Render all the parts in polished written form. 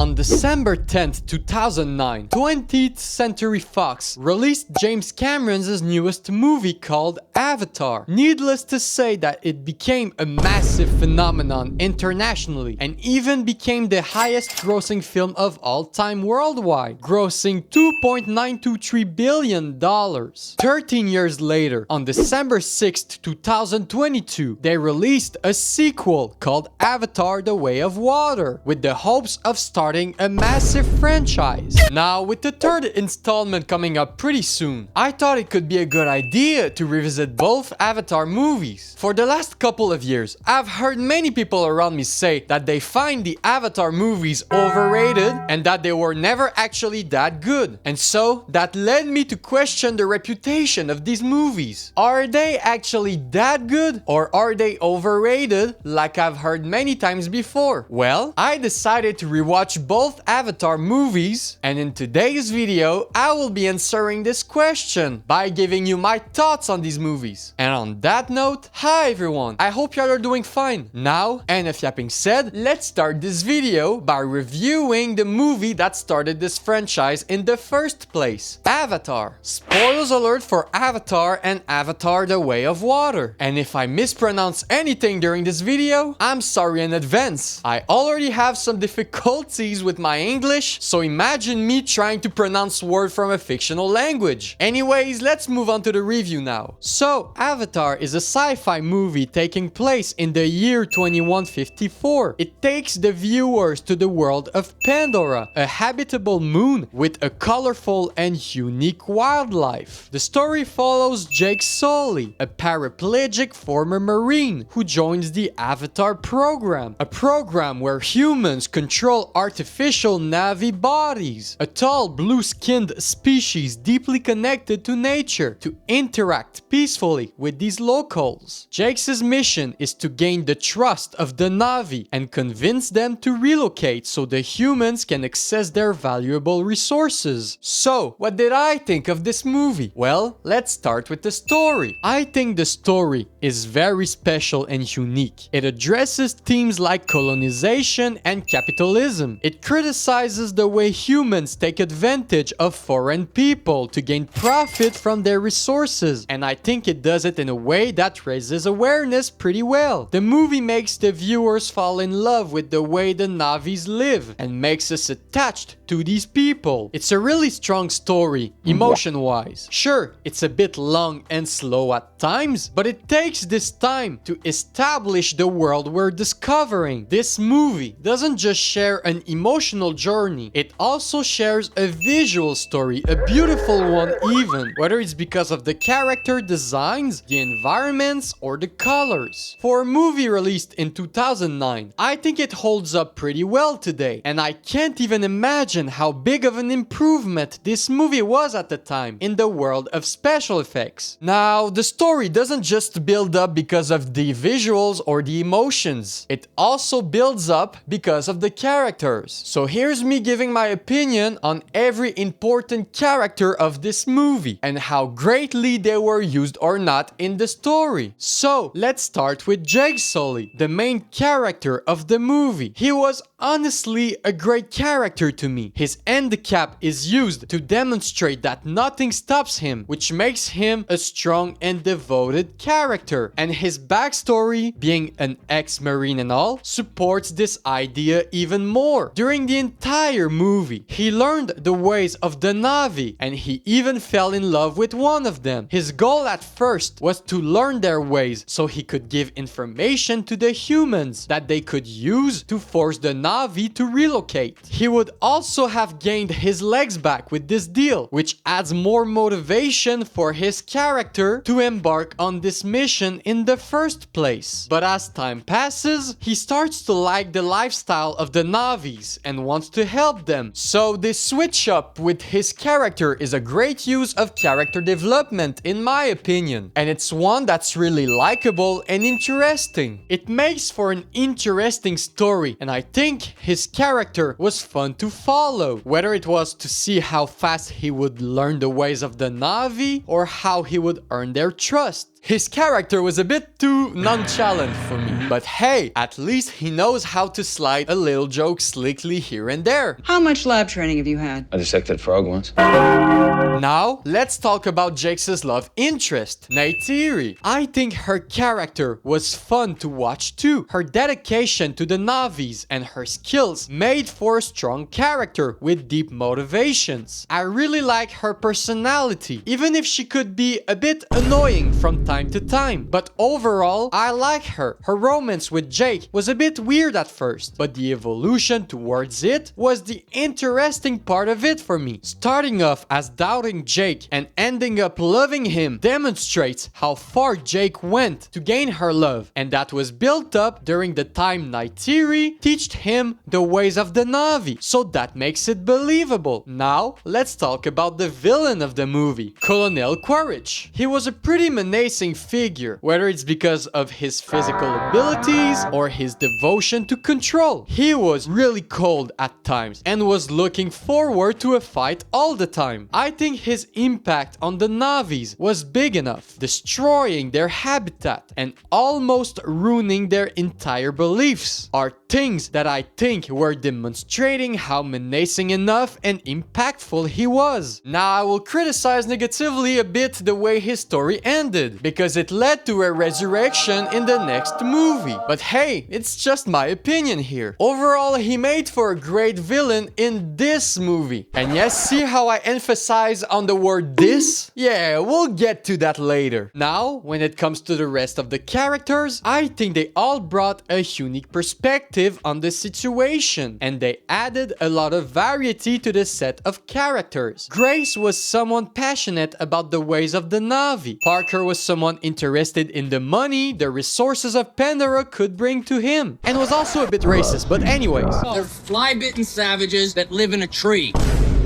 On December 10th, 2009, 20th Century Fox released James Cameron's newest movie called Avatar. Needless to say that it became a massive phenomenon internationally and even became the highest grossing film of all time worldwide, grossing $2.923 billion. 13 years later, on December 6th, 2022, they released a sequel called Avatar: The Way of Water, with the hopes of starting a massive franchise. Now, with the third installment coming up pretty soon, I thought it could be a good idea to revisit both Avatar movies. For the last couple of years, I've heard many people around me say that they find the Avatar movies overrated and that they were never actually that good. And so, that led me to question the reputation of these movies. Are they actually that good, or are they overrated like I've heard many times before? Well, I decided to rewatch both Avatar movies, and in today's video, I will be answering this question by giving you my thoughts on these movies. And on that note, hi everyone, I hope y'all are doing fine. Now, enough yapping said, let's start this video by reviewing the movie that started this franchise in the first place, Avatar. Spoilers alert for Avatar and Avatar: The Way of Water. And if I mispronounce anything during this video, I'm sorry in advance. I already have some difficulties with my English, so imagine me trying to pronounce words from a fictional language. Anyways, let's move on to the review now. So, Avatar is a sci-fi movie taking place in the year 2154. It takes the viewers to the world of Pandora, a habitable moon with a colorful and unique wildlife. The story follows Jake Sully, a paraplegic former Marine who joins the Avatar program, a program where humans control artificial Na'vi bodies, a tall blue-skinned species deeply connected to nature, to interact peacefully with these locals. Jake's mission is to gain the trust of the Na'vi and convince them to relocate so the humans can access their valuable resources. So, what did I think of this movie? Well, let's start with the story. I think the story is very special and unique. It addresses themes like colonization and capitalism. It criticizes the way humans take advantage of foreign people to gain profit from their resources, and I think it does it in a way that raises awareness pretty well. The movie makes the viewers fall in love with the way the Na'vis live and makes us attached to these people. It's a really strong story, emotion-wise. Sure, it's a bit long and slow at times, but it takes this time to establish the world we're discovering. This movie doesn't just share an emotional journey, it also shares a visual story, a beautiful one even, whether it's because of the character designs, the environments, or the colors. For a movie released in 2009, I think it holds up pretty well today, and I can't even imagine how big of an improvement this movie was at the time in the world of special effects. Now, the story doesn't just build up because of the visuals or the emotions, it also builds up because of the characters. So here's me giving my opinion on every important character of this movie and how greatly they were used or not in the story. So let's start with Jake Sully, the main character of the movie. He was honestly a great character to me. His handicap is used to demonstrate that nothing stops him, which makes him a strong and devoted character. And his backstory, being an ex-Marine and all, supports this idea even more. During the entire movie, he learned the ways of the Na'vi, and he even fell in love with one of them. His goal at first was to learn their ways so he could give information to the humans that they could use to force the Na'vi to relocate. He would also have gained his legs back with this deal, which adds more motivation for his character to embark on this mission in the first place. But as time passes, he starts to like the lifestyle of the Na'vis and wants to help them. So this switch up with his character is a great use of character development in my opinion, and it's one that's really likable and interesting. It makes for an interesting story, and I think his character was fun to follow, whether it was to see how fast he would learn the ways of the Na'vi or how he would earn their trust. His character was a bit too nonchalant for me. But hey, at least he knows how to slide a little joke slickly here and there. How much lab training have you had? I dissected a frog once. Now, let's talk about Jake's love interest, Neytiri. I think her character was fun to watch too. Her dedication to the Navis and her skills made for a strong character with deep motivations. I really like her personality, even if she could be a bit annoying from time to time. But overall, I like her. Her romance with Jake was a bit weird at first, but the evolution towards it was the interesting part of it for me. Starting off as doubting Jake and ending up loving him demonstrates how far Jake went to gain her love, and that was built up during the time Neytiri taught him the ways of the Navi, so that makes it believable. Now, let's talk about the villain of the movie, Colonel Quaritch. He was a pretty menacing figure, whether it's because of his physical abilities or his devotion to control. He was really cold at times and was looking forward to a fight all the time. I think his impact on the Navis was big enough, destroying their habitat and almost ruining their entire beliefs, are things that I think were demonstrating how menacing enough and impactful he was. Now I will criticize negatively a bit the way his story ended, because it led to a resurrection in the next movie. But hey, it's just my opinion here. Overall, he made for a great villain in this movie. And yes, see how I emphasize on the word this? Yeah, we'll get to that later. Now, when it comes to the rest of the characters, I think they all brought a unique perspective on the situation, and they added a lot of variety to the set of characters. Grace was someone passionate about the ways of the Navi. Parker was someone interested in the money the resources of Pandora could bring to him, and was also a bit racist, but anyways. They're fly-bitten savages that live in a tree.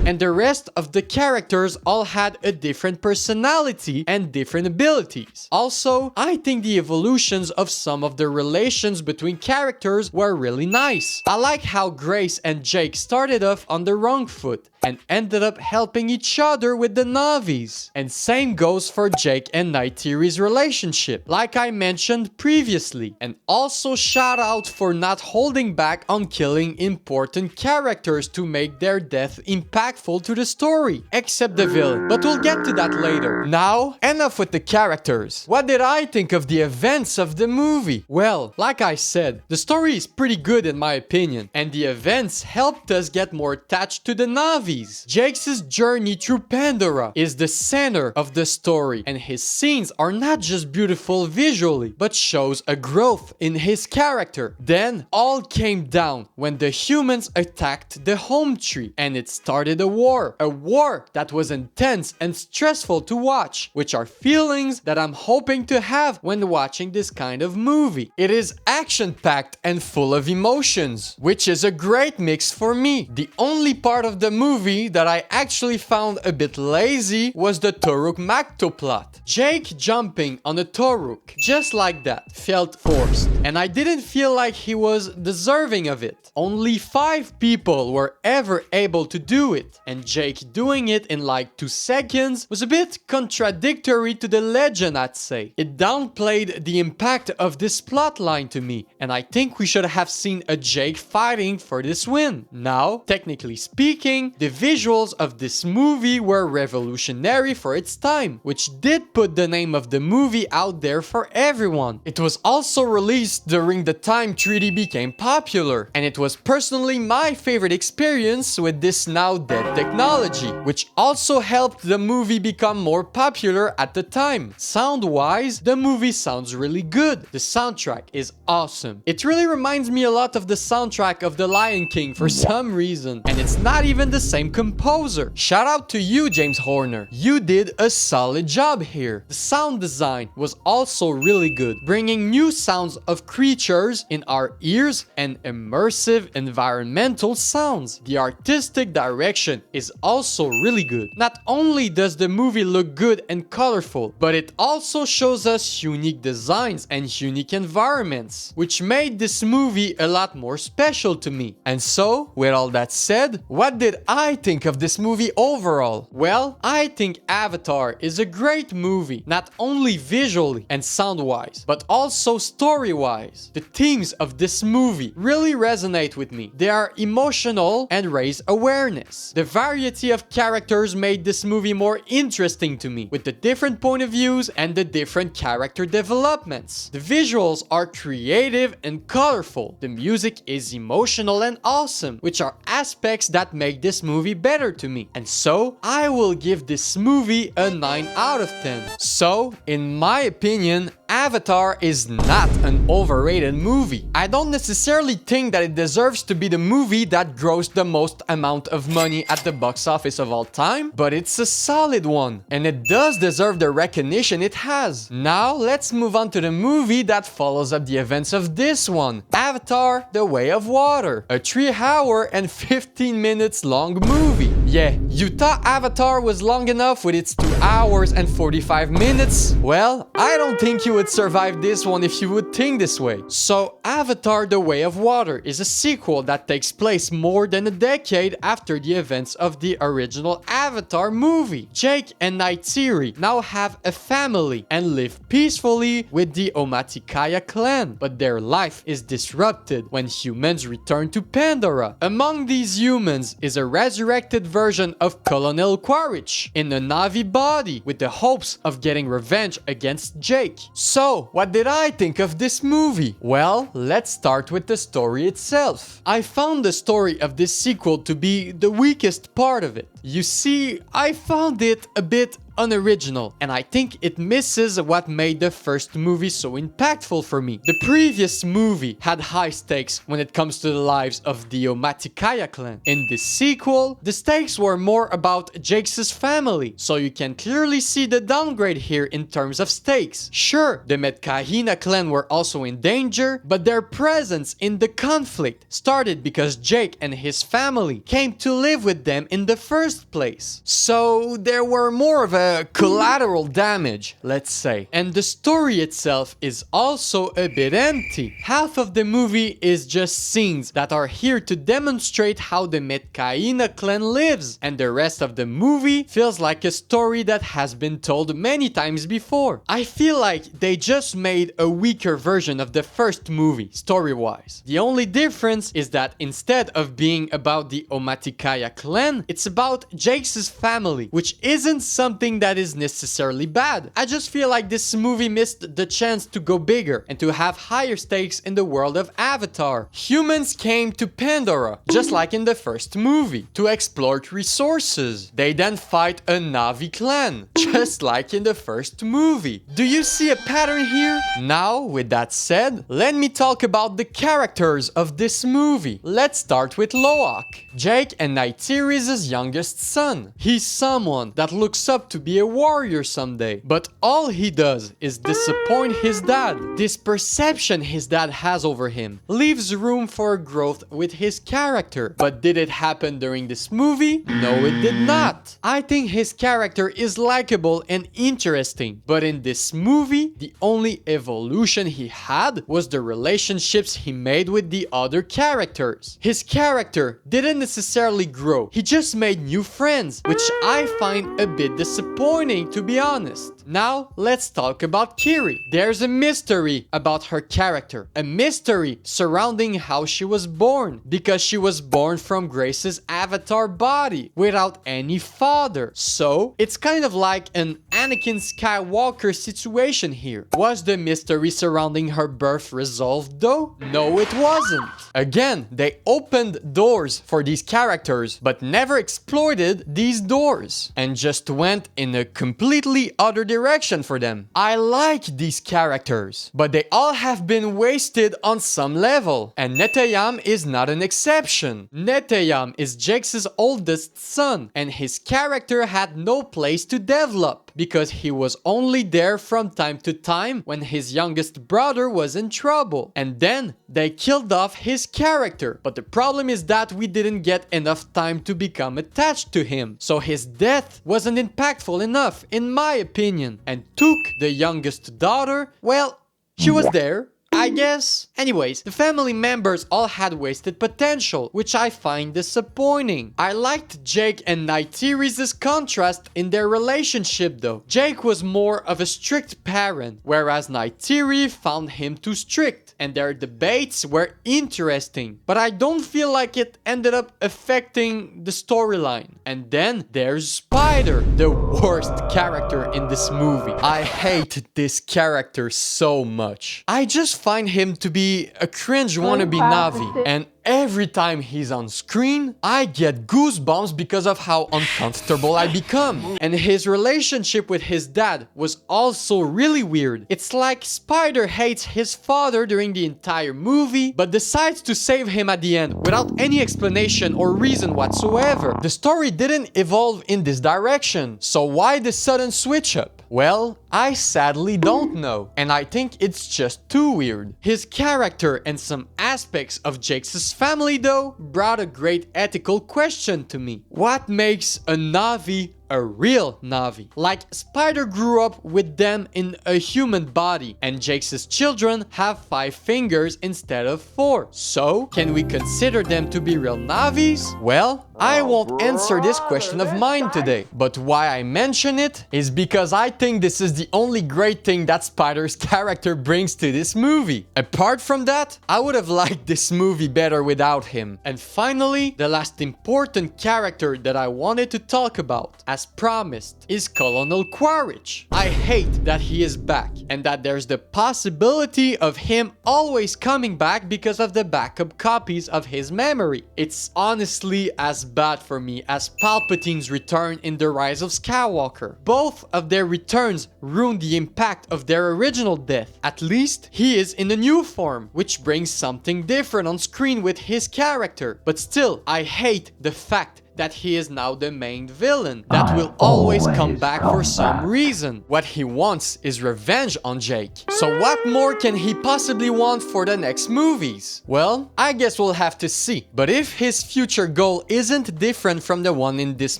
And the rest of the characters all had a different personality and different abilities. Also, I think the evolutions of some of the relations between characters were really nice. I like how Grace and Jake started off on the wrong foot and ended up helping each other with the Navis. And same goes for Jake and Neytiri's relationship, like I mentioned previously. And also shout out for not holding back on killing important characters to make their death impactful to the story, except the villain, but we'll get to that later. Now, enough with the characters. What did I think of the events of the movie? Well, like I said, the story is pretty good in my opinion, and the events helped us get more attached to the Navi. Jake's journey through Pandora is the center of the story, and his scenes are not just beautiful visually, but shows a growth in his character. Then, all came down when the humans attacked the home tree, and it started a war that was intense and stressful to watch, which are feelings that I'm hoping to have when watching this kind of movie. It is action-packed and full of emotions, which is a great mix for me. The only part of the movie that I actually found a bit lazy was the Toruk Makto plot. Jake jumping on a Toruk, just like that, felt forced, and I didn't feel like he was deserving of it. Only 5 people were ever able to do it, and Jake doing it in like 2 seconds was a bit contradictory to the legend, I'd say. It downplayed the impact of this plotline to me, and I think we should have seen a Jake fighting for this win. Now, technically speaking, the visuals of this movie were revolutionary for its time, which did put the name of the movie out there for everyone. It was also released during the time 3D became popular, and it was personally my favorite experience with this now dead technology, which also helped the movie become more popular at the time. Sound-wise, the movie sounds really good. The soundtrack is awesome. It really reminds me a lot of the soundtrack of The Lion King for some reason, and it's not even the same composer. Shout out to you, James Horner. You did a solid job here. The sound design was also really good, bringing new sounds of creatures in our ears and immersive environmental sounds. The artistic direction animation is also really good. Not only does the movie look good and colorful, but it also shows us unique designs and unique environments, which made this movie a lot more special to me. And so, with all that said, what did I think of this movie overall? Well, I think Avatar is a great movie, not only visually and sound-wise, but also story-wise. The themes of this movie really resonate with me. They are emotional and raise awareness. The variety of characters made this movie more interesting to me, with the different point of views and the different character developments. The visuals are creative and colorful. The music is emotional and awesome, which are aspects that make this movie better to me. And so, I will give this movie a 9 out of 10. So, in my opinion, Avatar is not an overrated movie. I don't necessarily think that it deserves to be the movie that grossed the most amount of money at the box office of all time, but it's a solid one, and it does deserve the recognition it has. Now, let's move on to the movie that follows up the events of this one, Avatar: The Way of Water, a 3-hour and 15 minutes long movie. Yeah, you thought Avatar was long enough with its 2 hours and 45 minutes? Well, I don't think you would survive this one if you would think this way. So, Avatar: The Way of Water is a sequel that takes place more than a decade after the events of the original Avatar movie. Jake and Neytiri now have a family and live peacefully with the Omaticaya clan, but their life is disrupted when humans return to Pandora. Among these humans is a resurrected version of Colonel Quaritch in a Na'vi body with the hopes of getting revenge against Jake. So, what did I think of this movie? Well, let's start with the story itself. I found the story of this sequel to be the weakest part of it. You see, I found it a bit unoriginal, and I think it misses what made the first movie so impactful for me. The previous movie had high stakes when it comes to the lives of the Omaticaya clan. In this sequel, the stakes were more about Jake's family, so you can clearly see the downgrade here in terms of stakes. Sure, the Metkahina clan were also in danger, but their presence in the conflict started because Jake and his family came to live with them in the first place. So there were more of a collateral damage, let's say. And the story itself is also a bit empty. Half of the movie is just scenes that are here to demonstrate how the Metkahina clan lives, and the rest of the movie feels like a story that has been told many times before. I feel like they just made a weaker version of the first movie, story-wise. The only difference is that instead of being about the Omaticaya clan, it's about Jake's family, which isn't something that is necessarily bad. I just feel like this movie missed the chance to go bigger and to have higher stakes in the world of Avatar. Humans came to Pandora, just like in the first movie, to exploit resources. They then fight a Na'vi clan, just like in the first movie. Do you see a pattern here? Now, with that said, let me talk about the characters of this movie. Let's start with Loak, Jake and Neytiri's youngest son. He's someone that looks up to be a warrior someday, but all he does is disappoint his dad. This perception his dad has over him leaves room for growth with his character. But did it happen during this movie? No, it did not. I think his character is likable and interesting, but in this movie, the only evolution he had was the relationships he made with the other characters. His character didn't necessarily grow, he just made new friends, which I find a bit disappointing, to be honest. Now, let's talk about Kiri. There's a mystery about her character, a mystery surrounding how she was born, because she was born from Grace's avatar body without any father. So, it's kind of like an Anakin Skywalker situation here. Was the mystery surrounding her birth resolved though? No, it wasn't. Again, they opened doors for these characters, but never exploited these doors, and just went in a completely other direction for them. I like these characters, but they all have been wasted on some level, and Neteyam is not an exception. Neteyam is Jake's oldest son, and his character had no place to develop, because he was only there from time to time when his youngest brother was in trouble. And then they killed off his character. But the problem is that we didn't get enough time to become attached to him. So his death wasn't impactful enough, in my opinion. And Took, the youngest daughter, well, she was there, I guess. Anyways, the family members all had wasted potential, which I find disappointing. I liked Jake and Neytiri's contrast in their relationship though. Jake was more of a strict parent, whereas Neytiri found him too strict, and their debates were interesting, but I don't feel like it ended up affecting the storyline. And then there's Spider, the worst character in this movie. I hate this character so much. I just find him to be a cringe wannabe Navi, and every time he's on screen, I get goosebumps because of how uncomfortable I become. And his relationship with his dad was also really weird. It's like Spider hates his father during the entire movie, but decides to save him at the end without any explanation or reason whatsoever. The story didn't evolve in this direction, so why the sudden switch up? Well, I sadly don't know, and I think it's just too weird. His character and some aspects of Jake's family though brought a great ethical question to me. What makes a Navi a real Navi? Like, Spider grew up with them in a human body, and Jake's children have 5 fingers instead of 4. So, can we consider them to be real Navis? Well, I won't answer this question of mine today, but why I mention it is because I think this is the only great thing that Spider's character brings to this movie. Apart from that, I would have liked this movie better without him. And finally, the last important character that I wanted to talk about, as promised, is Colonel Quaritch. I hate that he is back, and that there's the possibility of him always coming back because of the backup copies of his memory. It's honestly as bad for me as Palpatine's return in The Rise of Skywalker. Both of their returns ruined the impact of their original death. At least he is in a new form, which brings something different on screen with his character. But still, I hate the fact that he is now the main villain that will always come back for some reason. What he wants is revenge on Jake. So what more can he possibly want for the next movies? Well, I guess we'll have to see. But if his future goal isn't different from the one in this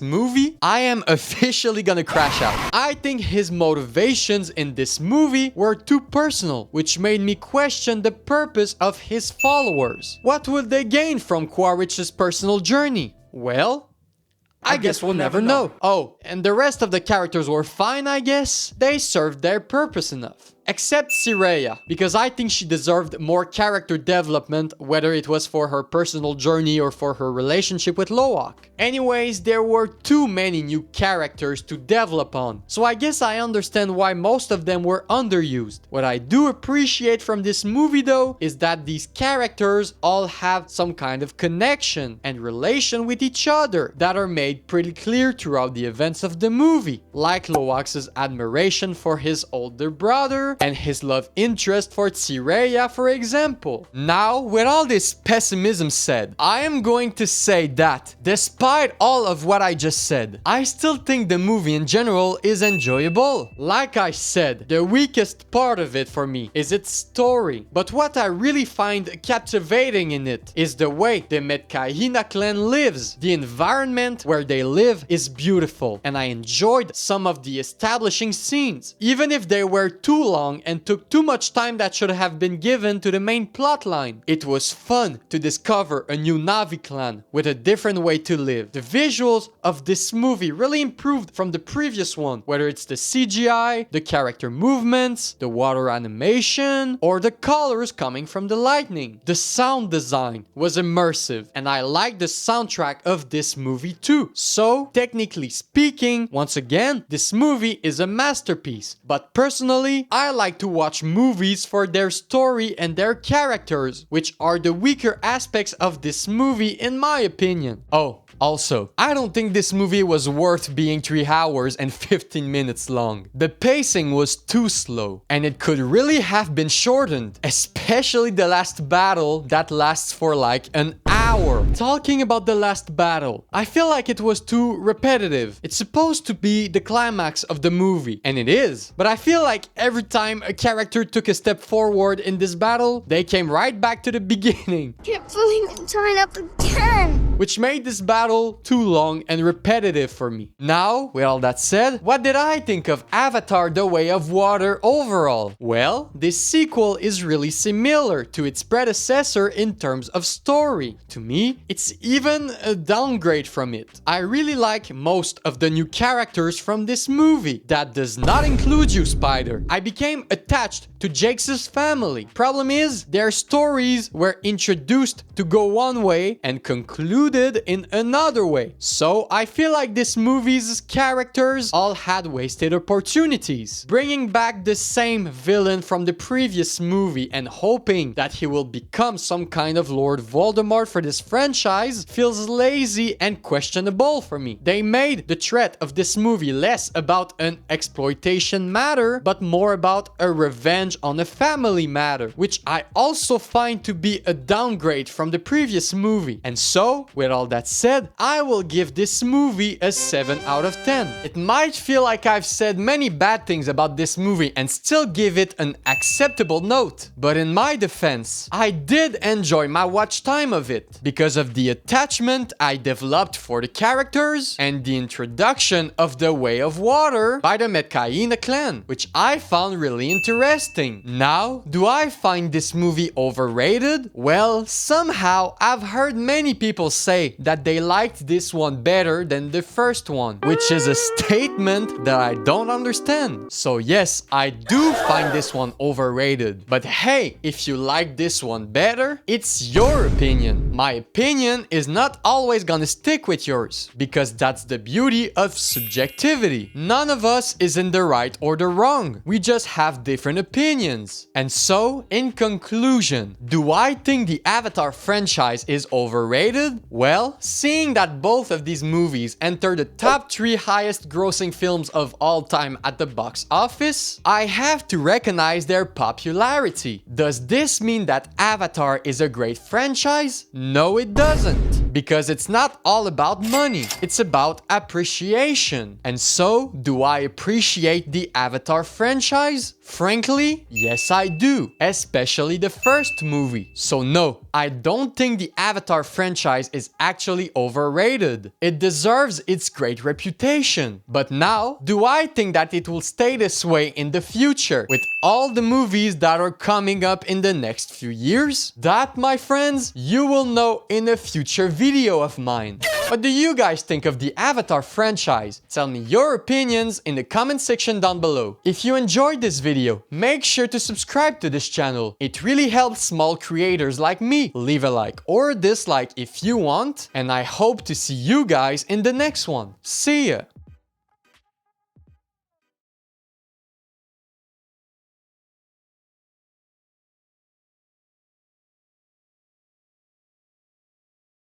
movie, I am officially gonna crash out. I think his motivations in this movie were too personal, which made me question the purpose of his followers. What would they gain from Quaritch's personal journey? Well, I guess we'll never know. Oh, and the rest of the characters were fine, I guess. They served their purpose enough. Except Sireya, because I think she deserved more character development, whether it was for her personal journey or for her relationship with Loak. Anyways, there were too many new characters to develop on, so I guess I understand why most of them were underused. What I do appreciate from this movie though, is that these characters all have some kind of connection and relation with each other that are made pretty clear throughout the events of the movie, like Loak's admiration for his older brother, and his love interest for Sireya, for example. Now, with all this pessimism said, I am going to say that, despite all of what I just said, I still think the movie in general is enjoyable. Like I said, the weakest part of it for me is its story, but what I really find captivating in it is the way the Metkahina clan lives. The environment where they live is beautiful, and I enjoyed some of the establishing scenes, even if they were too long and took too much time that should have been given to the main plotline. It was fun to discover a new Navi clan with a different way to live. The visuals of this movie really improved from the previous one, whether it's the CGI, the character movements, the water animation, or the colors coming from the lightning. The sound design was immersive, and I like the soundtrack of this movie too. So, technically speaking, once again, this movie is a masterpiece. But personally, I like to watch movies for their story and their characters, which are the weaker aspects of this movie in my opinion. Oh, also, I don't think this movie was worth being 3 hours and 15 minutes long. The pacing was too slow, and it could really have been shortened, especially the last battle that lasts for like an hour. Talking about the last battle, I feel like it was too repetitive. It's supposed to be the climax of the movie, and it is. But I feel like every time a character took a step forward in this battle, they came right back to the beginning. Can't believe I'm tied up again. Which made this battle too long and repetitive for me. Now, with all that said, what did I think of Avatar: The Way of Water overall? Well, this sequel is really similar to its predecessor in terms of story. To me, it's even a downgrade from it. I really like most of the new characters from this movie. That does not include you, Spider. I became attached to Jake's family. Problem is, their stories were introduced to go one way and concluded in another way. So I feel like this movie's characters all had wasted opportunities. Bringing back the same villain from the previous movie and hoping that he will become some kind of Lord Voldemort for this franchise feels lazy and questionable for me. They made the threat of this movie less about an exploitation matter, but more about a revenge on a family matter, which I also find to be a downgrade from the previous movie. And so, with all that said, I will give this movie a 7 out of 10. It might feel like I've said many bad things about this movie and still give it an acceptable note, but in my defense, I did enjoy my watch time of it because of the attachment I developed for the characters and the introduction of the Way of Water by the Metcaïna clan, which I found really interesting. Now, do I find this movie overrated? Well, somehow I've heard many people say that they liked this one better than the first one, which is a statement that I don't understand. So yes, I do find this one overrated. But hey, if you like this one better, it's your opinion. My opinion is not always gonna stick with yours, because that's the beauty of subjectivity. None of us is in the right or the wrong. We just have different opinions. And so, in conclusion, do I think the Avatar franchise is overrated? Well, seeing that both of these movies enter the top 3 highest grossing films of all time at the box office, I have to recognize their popularity. Does this mean that Avatar is a great franchise? No, it doesn't. Because it's not all about money. It's about appreciation. And so, do I appreciate the Avatar franchise? Frankly, yes I do. Especially the first movie. So no, I don't think the Avatar franchise is actually overrated. It deserves its great reputation. But now, do I think that it will stay this way in the future with all the movies that are coming up in the next few years? That, my friends, you will know in a future video of mine. What do you guys think of the Avatar franchise? Tell me your opinions in the comment section down below. If you enjoyed this video, make sure to subscribe to this channel. It really helps small creators like me. Leave a like or a dislike if you want, and I hope to see you guys in the next one. See ya!